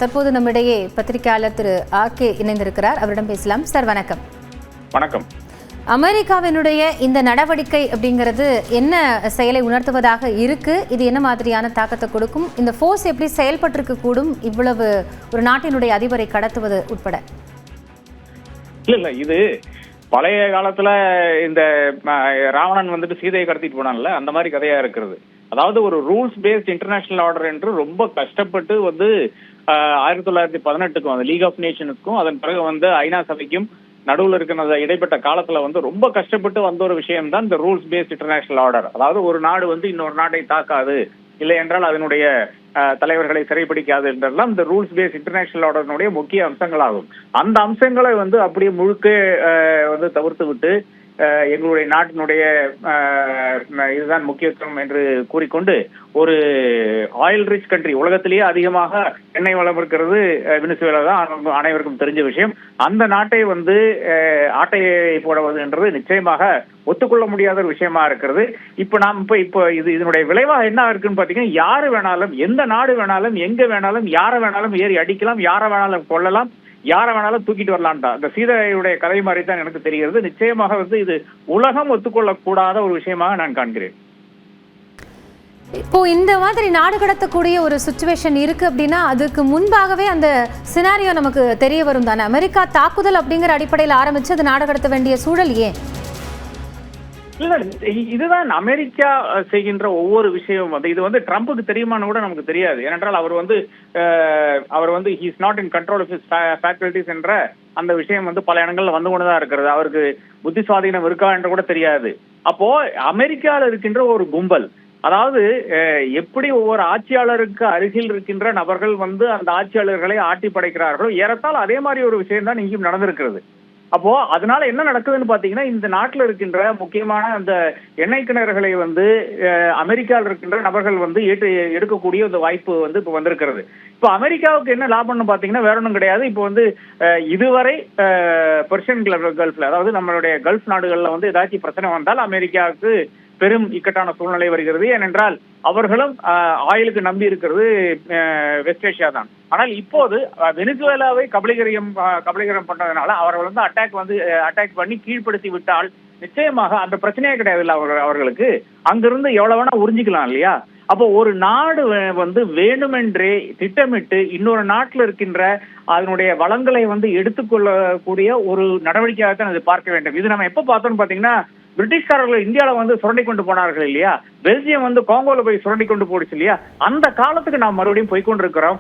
தற்போது நம்மிடையே பத்திரிகையாளர் திரு ஆர்.கே. இணைந்திருக்கிறார். அவரிடம் பேசலாம். சார் வணக்கம். வணக்கம். அமெரிக்காவினுடைய இந்த நடவடிக்கை அப்படிங்கிறது என்ன செயலை உணர்த்துவதாக இருக்கு? இது என்ன மாதிரியான தாக்கத்தை கொடுக்கும்? இந்த ஃபோர்ஸ் எப்படி செயல்பட்டிருக்க கூடும் இவ்வளவு ஒரு நாட்டினுடைய அதிபரை கடத்துவது உட்பட? இல்ல இது பழைய காலத்துல இந்த ராவணன் வந்துட்டு சீதையை கடத்திட்டு போனான்ல, அந்த மாதிரி கதையா இருக்கிறது. அதாவது ஒரு ரூல்ஸ் பேஸ்ட் இன்டர்நேஷனல் ஆர்டர் என்று ரொம்ப கஷ்டப்பட்டு வந்து 1918க்கும் அந்த லீக் ஆஃப் நேஷன்ஸ்க்கும் அதன் பிறகு வந்து ஐநா சபைக்கும் நடுவில் இருக்கிற இடைப்பட்ட காலத்துல வந்து ரொம்ப கஷ்டப்பட்டு வந்த ஒரு விஷயம் தான் இந்த ரூல்ஸ் பேஸ்ட் இன்டர்நேஷனல் ஆர்டர். அதாவது ஒரு நாடு வந்து இன்னொரு நாட்டை தாக்காது, இல்லை என்றால் அதனுடைய தலைவர்களை சிறைப்பிடிக்காது என்றெல்லாம் இந்த ரூல்ஸ் பேஸ்ட் இன்டர்நேஷனல் ஆர்டரினுடைய முக்கிய அம்சங்களாகும். அந்த அம்சங்களை வந்து அப்படியே முழுக்க வந்து தவிர்த்து விட்டு எங்களுடைய நாட்டினுடைய இதுதான் முக்கியத்துவம் என்று கூறிக்கொண்டு ஒரு ஆயில் ரிச் கண்ட்ரி, உலகத்திலேயே அதிகமாக எண்ணெய் வளம் இருக்கிறது வெனிசுவேலா தான், அனைவருக்கும் தெரிஞ்ச விஷயம். அந்த நாட்டை வந்து ஆட்டையை போடுவது என்றது நிச்சயமாக ஒத்துக்கொள்ள முடியாத ஒரு விஷயமா இருக்கிறது. இப்போ இதனுடைய விளைவாக என்ன இருக்குன்னு பாத்தீங்கன்னா, யாரு வேணாலும், எந்த நாடு வேணாலும், எங்க வேணாலும், யாரை வேணாலும் ஏறி அடிக்கலாம், யாரை வேணாலும் கொள்ளலாம், யாரை வேணாலும் தூக்கிட்டு வரலான்டா. இந்த சீதையுடைய கதை மாதிரி தான் எனக்கு தெரிகிறது. நிச்சயமாக வந்து இது உலகம் ஒத்துக்கொள்ளக்கூடாத ஒரு விஷயமாக நான் காண்கிறேன். இப்போ இந்த மாதிரி நாடு கடத்தக்கூடிய ஒரு சிச்சுவேஷன் இருக்கு அப்படின்னா அதுக்கு முன்பாகவே அந்த சினாரியோ நமக்கு தெரிய வரும் தானே? அமெரிக்கா தாக்குதல் அப்படிங்கிற அடிப்படையில் ஆரம்பிச்சு அது நாடு கடத்த வேண்டிய சூழல் ஏன்? இல்ல, இதுதான் அமெரிக்கா செய்கின்ற ஒவ்வொரு விஷயம் வந்து இது வந்து ட்ரம்புக்கு தெரியுமான்னு கூட நமக்கு தெரியாது. ஏனென்றால் அவர் வந்து he is not in control of his faculties என்ற அந்த விஷயம் வந்து பல இடங்கள்ல வந்து கொண்டுதான் இருக்கிறது. அவருக்கு புத்தி சுவாதீனம் இருக்கா என்று கூட தெரியாது. அப்போ அமெரிக்காவில் இருக்கின்ற ஒரு கும்பல், அதாவது எப்படி ஒவ்வொரு ஆட்சியாளருக்கு அருகில் இருக்கின்ற நபர்கள் வந்து அந்த ஆட்சியாளர்களை ஆட்டி படைக்கிறார்களோ, ஏறத்தால் அதே மாதிரி ஒரு விஷயம் தான் இங்கேயும் நடந்திருக்கிறது. அப்போ அதனால என்ன நடக்குதுன்னு பாத்தீங்கன்னா, இந்த நாட்டில் இருக்கின்ற முக்கியமான அந்த எண்ணெய் கிணறுகளை வந்து அமெரிக்காவில் இருக்கின்ற நபர்கள் வந்து எடுக்கக்கூடிய இந்த வாய்ப்பு வந்து இப்ப வந்திருக்கிறது. இப்போ அமெரிக்காவுக்கு என்ன லாபம்னு பாத்தீங்கன்னா வேற ஒன்றும் கிடையாது. இப்போ வந்து இதுவரை பெர்ஷியன் கல்ஃப்ல, அதாவது நம்மளுடைய கல்ஃப் நாடுகள்ல வந்து ஏதாச்சும் பிரச்சனை வந்தால் அமெரிக்காவுக்கு பெரும் இக்கட்டான சூழ்நிலை வருகிறது. ஏனென்றால் அவர்களும் ஆயிலுக்கு நம்பி இருக்கிறது வெஸ்ட் ஏஷியா தான். ஆனால் இப்போது வெனிசுவேலாவை கபலீகரம் பண்ணதுனால அவர்கள் வந்து அட்டாக் பண்ணி கீழ்ப்படுத்தி விட்டால் நிச்சயமாக அந்த பிரச்சனையே கிடையாது இல்லை அவர்களுக்கு. அங்கிருந்து எவ்வளவு வேணா உறிஞ்சிக்கலாம் இல்லையா? அப்போ ஒரு நாடு வந்து வேண்டுமென்றே திட்டமிட்டு இன்னொரு நாட்டில் இருக்கின்ற அதனுடைய வளங்களை வந்து எடுத்துக்கொள்ளக்கூடிய ஒரு நடவடிக்கையாகத்தான் அதை பார்க்க வேண்டும். இது நம்ம எப்ப பார்த்தோம்னு பாத்தீங்கன்னா, பிரிட்டிஷ்காரர்கள் இந்தியாவில வந்து சுரண்டி கொண்டு போனார்கள் இல்லையா? பெல்ஜியம் வந்து காங்கோல போய் சுரண்டி கொண்டு போடுச்சு இல்லையா? அந்த காலத்துக்கு நாம் மறுபடியும் போய்கொண்டிருக்கிறோம்.